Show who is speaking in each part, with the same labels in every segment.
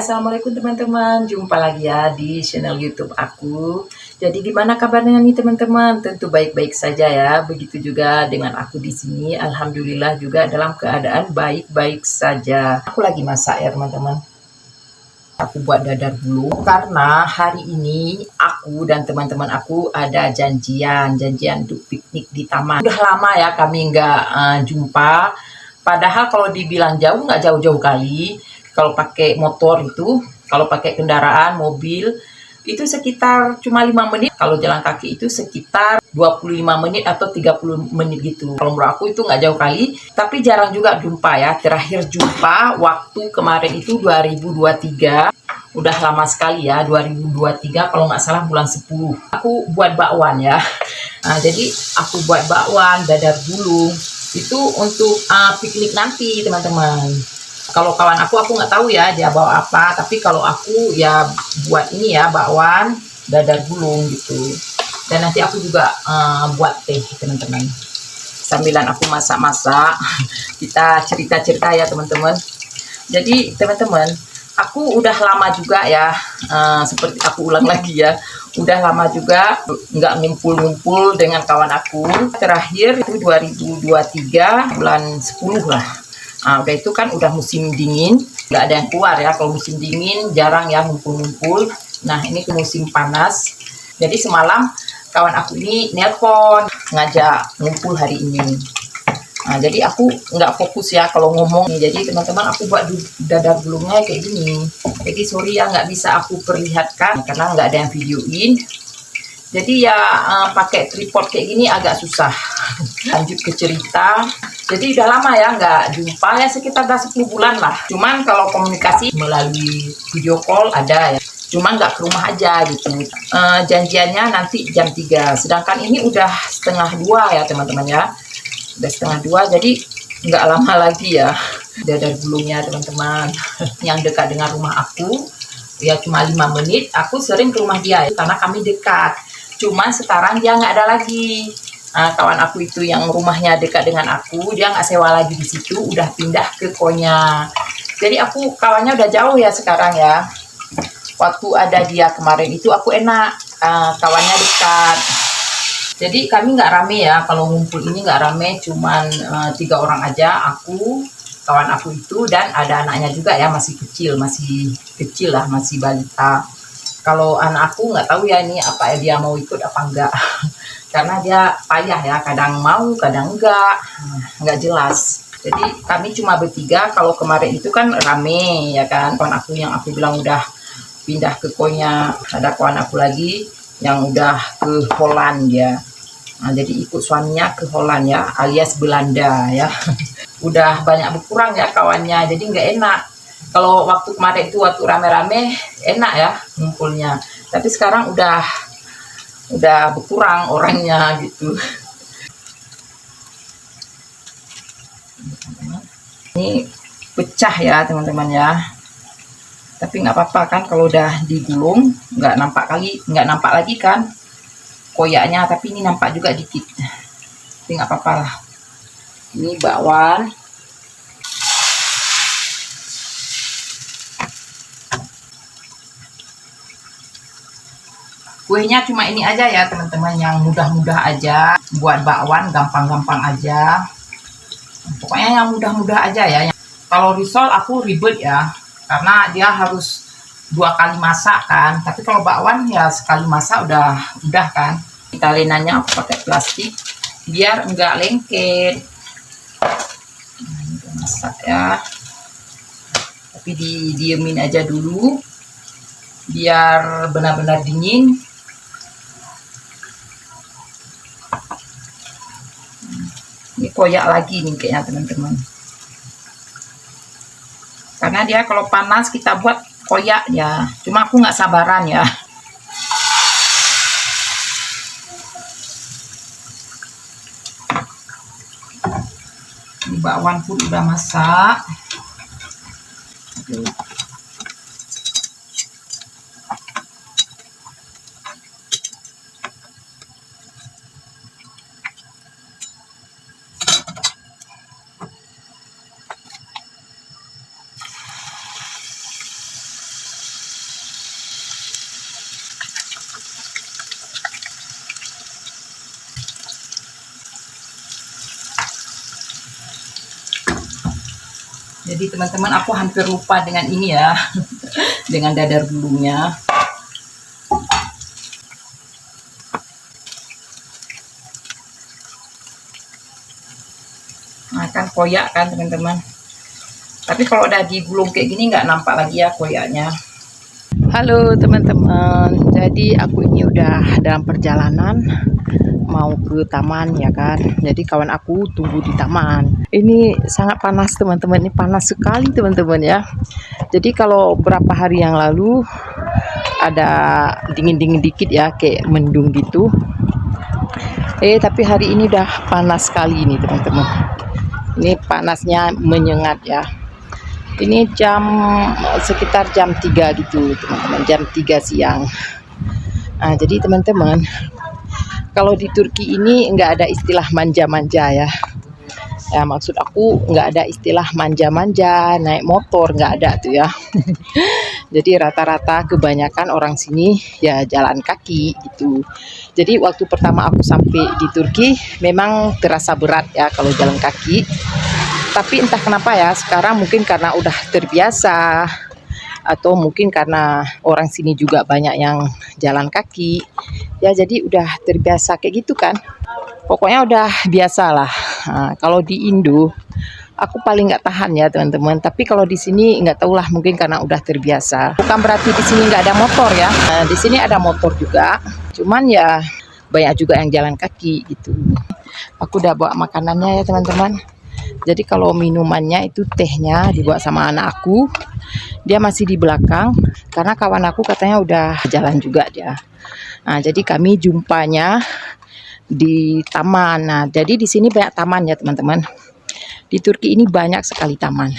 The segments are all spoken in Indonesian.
Speaker 1: Assalamualaikum teman-teman. Jumpa lagi ya di channel YouTube aku. Jadi gimana kabarnya nih teman-teman? Tentu baik-baik saja ya. Begitu juga dengan aku di sini. Alhamdulillah juga dalam keadaan baik-baik saja. Aku lagi masak ya teman-teman. Aku buat dadar dulu karena hari ini aku dan teman-teman aku ada janjian untuk piknik di taman. Udah lama ya kami nggak jumpa. Padahal kalau dibilang jauh nggak jauh-jauh kali. Kalau pakai motor itu, kalau pakai kendaraan mobil itu sekitar cuma 5 menit. Kalau jalan kaki itu sekitar 25 menit atau 30 menit gitu. Kalau menurut aku itu nggak jauh kali, tapi jarang juga jumpa ya. Terakhir jumpa waktu kemarin itu 2023. Udah lama sekali ya, 2023 kalau nggak salah bulan 10. Aku buat bakwan ya. Nah, jadi aku buat bakwan, dadar gulung. Itu untuk piknik nanti teman-teman. Kalau kawan aku nggak tahu ya dia bawa apa, tapi kalau aku ya buat ini ya bakwan dadar gulung gitu. Dan nanti aku juga buat teh teman-teman. Sambilan aku masak-masak, kita cerita-cerita ya teman-teman. Jadi teman-teman, aku udah lama juga ya, seperti aku ulang lagi ya, udah lama juga nggak ngumpul-ngumpul dengan kawan aku. Terakhir itu 2023 bulan 10 lah. Udah itu kan udah musim dingin, nggak ada yang keluar ya. Kalau musim dingin jarang ya ngumpul-ngumpul. Nah ini ke musim panas. Jadi semalam kawan aku ini nelpon ngajak ngumpul hari ini. Nah, jadi aku nggak fokus ya kalau ngomong. Jadi teman-teman aku buat dadar gulungnya kayak gini. Jadi sorry ya nggak bisa aku perlihatkan karena nggak ada yang videoin. Jadi ya pakai tripod kayak gini agak susah. Lanjut ke cerita. Jadi udah lama ya nggak jumpa ya, sekitar 10 bulan lah. Cuman kalau komunikasi melalui video call ada ya. Cuman nggak ke rumah aja gitu. Janjiannya nanti jam 3. Sedangkan ini udah setengah 2 ya teman-teman ya. Udah setengah 2 jadi nggak lama lagi ya. Dadar gulungnya teman-teman. Yang dekat dengan rumah aku ya cuma 5 menit. Aku sering ke rumah dia ya, karena kami dekat. Cuman sekarang dia nggak ada lagi. Kawan aku itu yang rumahnya dekat dengan aku, dia nggak sewa lagi di situ, udah pindah ke Konya. Jadi aku kawannya udah jauh ya sekarang ya. Waktu ada dia kemarin itu aku enak, kawannya dekat. Jadi kami nggak rame ya, kalau ngumpul ini nggak rame, cuman 3 orang aja, aku, kawan aku itu, dan ada anaknya juga ya, masih kecil lah, masih balita. Kalau anak aku nggak tahu ya ini apa dia mau ikut apa enggak. Karena dia payah ya, kadang mau kadang enggak jelas. Jadi kami cuma bertiga. Kalau kemarin itu kan rame ya kan, kawan aku yang aku bilang udah pindah ke Konya, ada kawan aku lagi yang udah ke Holland ya. Nah, jadi ikut suaminya ke Holland ya, alias Belanda ya. Udah banyak berkurang ya kawannya, jadi nggak enak. Kalau waktu kemarin itu waktu rame-rame enak ya ngumpulnya, tapi sekarang udah berkurang orangnya gitu. Ini pecah ya teman-teman ya, tapi nggak apa-apa kan kalau udah digulung, nggak nampak lagi kan koyaknya, tapi ini nampak juga dikit, tapi nggak apa-apa lah. Ini bakwan. Kuenya cuma ini aja ya teman-teman, yang mudah-mudah aja, buat bakwan gampang-gampang aja. Pokoknya yang mudah-mudah aja ya. Kalau risol aku ribet ya, karena dia harus 2 kali masak kan. Tapi kalau bakwan ya sekali masak udah kan. Talenannya aku pakai plastik biar enggak lengket. Nah, ini udah masak ya. Tapi didiemin aja dulu biar benar-benar dingin. Ini koyak lagi nih kayaknya teman-teman, karena dia kalau panas kita buat koyak ya, cuma aku nggak sabaran ya. Ini bakwan pun udah masak. Jadi teman-teman, aku hampir lupa dengan ini ya, dengan dadar gulungnya. Nah kan koyak kan teman-teman. Tapi kalau udah digulung kayak gini nggak nampak lagi ya koyaknya. Halo teman-teman, jadi aku ini udah dalam perjalanan mau ke taman ya kan. Jadi kawan aku tunggu di taman. Ini sangat panas teman-teman, ini panas sekali teman-teman ya. Jadi kalau beberapa hari yang lalu ada dingin-dingin dikit ya, kayak mendung gitu. Tapi hari ini udah panas sekali ini teman-teman. Ini panasnya menyengat ya. Ini sekitar jam 3 gitu teman-teman, jam 3 siang. Nah, jadi teman-teman, kalau di Turki ini nggak ada istilah manja-manja ya. Ya maksud aku nggak ada istilah manja-manja, naik motor nggak ada tuh ya. Jadi rata-rata kebanyakan orang sini ya jalan kaki gitu. Jadi waktu pertama aku sampai di Turki memang terasa berat ya kalau jalan kaki. Tapi entah kenapa ya sekarang mungkin karena udah terbiasa atau mungkin karena orang sini juga banyak yang jalan kaki ya, jadi udah terbiasa kayak gitu kan. Pokoknya udah biasa lah. Nah, kalau di Indo aku paling nggak tahan ya teman-teman. Tapi kalau di sini nggak tahulah, mungkin karena udah terbiasa. Bukan berarti di sini nggak ada motor ya. Nah, di sini ada motor juga. Cuman ya banyak juga yang jalan kaki gitu. Aku udah bawa makanannya ya teman-teman. Jadi kalau minumannya itu tehnya dibawa sama anak aku. Dia masih di belakang karena kawan aku katanya udah jalan juga dia. Nah, jadi kami jumpanya di taman. Nah, jadi di sini banyak taman ya teman-teman. Di Turki ini banyak sekali taman.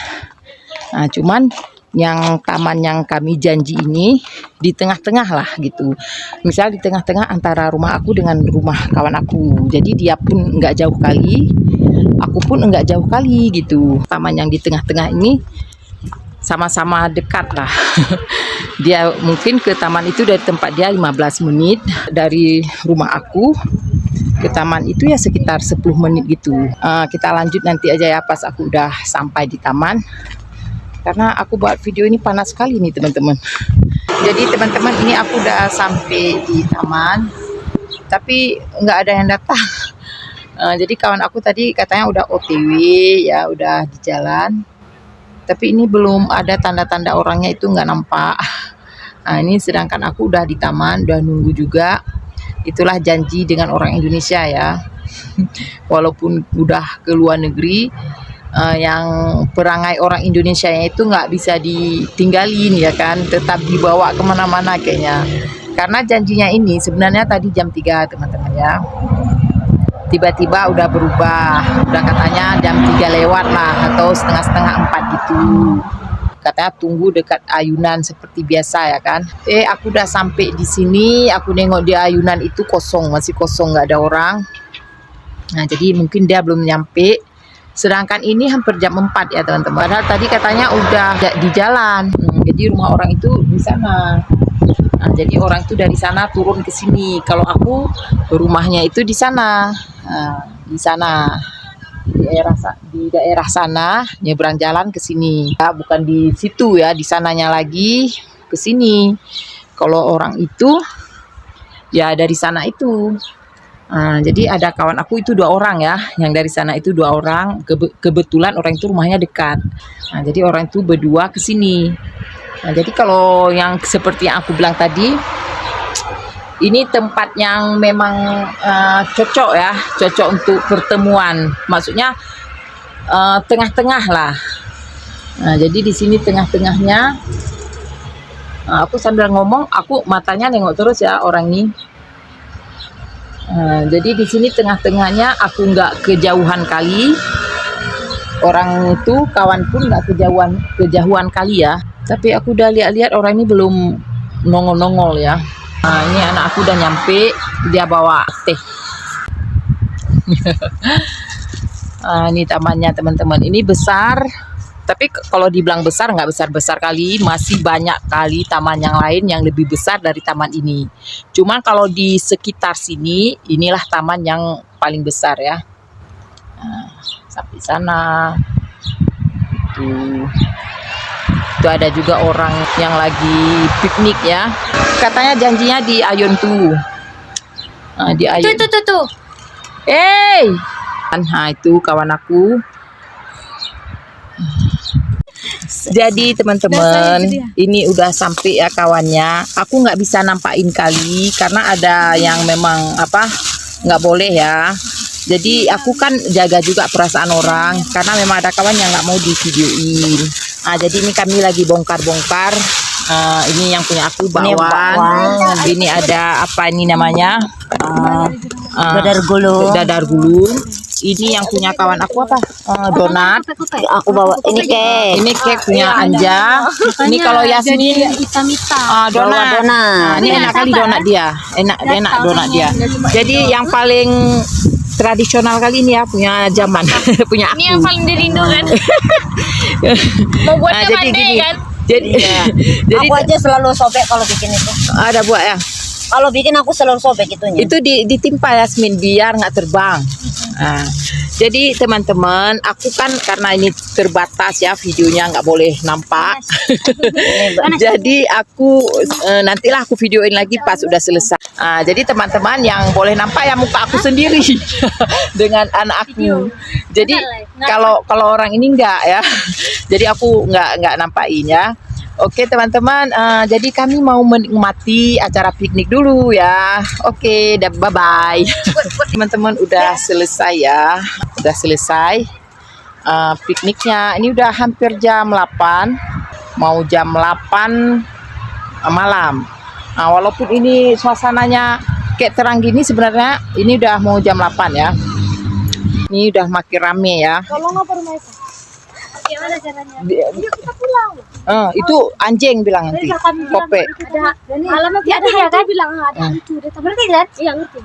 Speaker 1: Nah, cuman yang taman yang kami janji ini di tengah-tengah lah gitu. Misal di tengah-tengah antara rumah aku dengan rumah kawan aku. Jadi dia pun nggak jauh kali, aku pun nggak jauh kali gitu. Taman yang di tengah-tengah ini sama-sama dekat lah. Dia mungkin ke taman itu dari tempat dia 15 menit. Dari rumah aku ke taman itu ya sekitar 10 menit gitu. Kita lanjut nanti aja ya pas aku udah sampai di taman. Karena aku buat video ini panas sekali nih teman-teman. Jadi teman-teman, ini aku udah sampai di taman. Tapi nggak ada yang datang. Jadi kawan aku tadi katanya udah OTW ya, udah di jalan. Tapi ini belum ada tanda-tanda orangnya, itu nggak nampak. Nah, ini sedangkan aku udah di taman, udah nunggu juga. Itulah janji dengan orang Indonesia ya. Walaupun udah ke luar negeri, yang perangai orang Indonesia itu nggak bisa ditinggalin ya kan. Tetap dibawa kemana-mana kayaknya. Karena janjinya ini sebenarnya tadi jam 3 teman-teman ya. Tiba-tiba udah berubah. Udah katanya jam 3 lewat lah atau setengah-setengah 4 gitu. Katanya tunggu dekat ayunan seperti biasa ya kan. Aku udah sampai di sini, aku nengok di ayunan itu kosong, masih kosong, nggak ada orang. Nah, jadi mungkin dia belum nyampe. Sedangkan ini hampir jam 4 ya teman-teman. Padahal tadi katanya udah di jalan. Jadi rumah orang itu di sana. Nah, jadi orang itu dari sana turun ke sini. Kalau aku rumahnya itu di sana. Di sana. Di daerah sana, nyebrang jalan ke sini. Ya, bukan di situ ya, di sananya lagi ke sini. Kalau orang itu ya dari sana itu. Jadi ada kawan aku itu 2 orang ya, yang dari sana itu 2 orang. Kebetulan orang itu rumahnya dekat. Nah, jadi orang itu berdua ke sini. Nah, jadi kalau yang seperti yang aku bilang tadi, ini tempat yang memang cocok ya, cocok untuk pertemuan. Maksudnya tengah-tengah lah. Nah, jadi di sini tengah-tengahnya. Aku sambil ngomong, aku matanya nengok terus ya orang ini. Jadi di sini tengah-tengahnya, aku nggak kejauhan kali. Orang itu kawan pun nggak kejauhan kali ya. Tapi aku udah lihat-lihat orang ini belum nongol-nongol ya. Ini anak aku udah nyampe, dia bawa teh. Ini tamannya teman-teman, ini besar. Tapi kalau dibilang besar, nggak besar-besar kali, masih banyak kali taman yang lain yang lebih besar dari taman ini. Cuman kalau di sekitar sini, inilah taman yang paling besar ya. Sampai sana. tuh. Itu ada juga orang yang lagi piknik ya. Katanya janjinya di Ayun tuh. Nah, di Ayun.
Speaker 2: Tuh.
Speaker 1: Nah, itu kawan aku. Jadi teman-teman, ini udah sampai ya kawannya. Aku nggak bisa nampakin kali karena ada yang memang nggak boleh ya. Jadi aku kan jaga juga perasaan orang karena memang ada kawan yang nggak mau di videoin. Nah, jadi ini kami lagi bongkar-bongkar. Ini yang punya aku bawang. Ini ada apa ini namanya? Dadar gulung. Ini yang punya kawan aku donat.
Speaker 2: Aku bawa ini kek.
Speaker 1: Ini kek punya Anja. Ini kalau Yasmin donat. Ini enak kali donat dia. Enak donat dia. Jadi yang paling tradisional kali ini ya punya zaman punya aku.
Speaker 2: Ini yang paling dirindukan. Mau buatnya pandai kan?
Speaker 1: Jadi
Speaker 3: aku aja selalu sobek kalau bikin itu.
Speaker 1: Ada buat ya.
Speaker 3: Kalau bikin aku selalu sobek itunya.
Speaker 1: Itu ditimpa Yasmin biar nggak terbang. Nah, jadi teman-teman, aku kan karena ini terbatas ya videonya nggak boleh nampak. Jadi aku nantilah aku videoin lagi pas udah selesai. Nah, jadi teman-teman yang boleh nampak ya muka aku sendiri dengan anak aku. Jadi kalau orang ini enggak ya. Jadi aku nggak nampakin ya. Oke teman-teman, jadi kami mau menikmati acara piknik dulu ya. Oke, bye-bye. Teman-teman udah selesai ya. Udah selesai pikniknya. Ini udah hampir jam 8. Mau jam 8 malam. Nah, walaupun ini suasananya kayak terang gini sebenarnya ini udah mau jam 8 ya. Ini udah makin rame ya.
Speaker 2: Gimana caranya?
Speaker 3: Yuk kita pulang.
Speaker 1: Itu anjing bilang nanti. Kope.
Speaker 2: Malam nanti ada ya kan bilang ada hantu. Ngerti kan? Iya ngerti.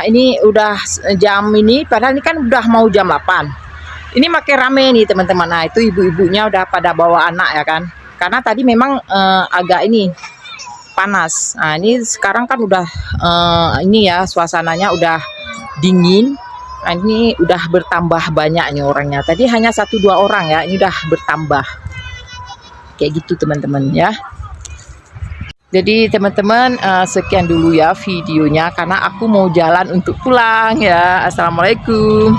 Speaker 1: Ini udah jam ini, padahal ini kan udah mau jam 8. Ini makin rame nih teman-teman. Nah itu ibu-ibunya udah pada bawa anak ya kan. Karena tadi memang agak ini panas. Nah ini sekarang kan udah ini ya suasananya udah dingin. Nah, ini udah bertambah banyak nih orangnya. Tadi hanya 1-2 orang ya. Ini udah bertambah. Kayak gitu teman-teman ya. Jadi teman-teman sekian dulu ya videonya. Karena aku mau jalan untuk pulang ya. Assalamualaikum.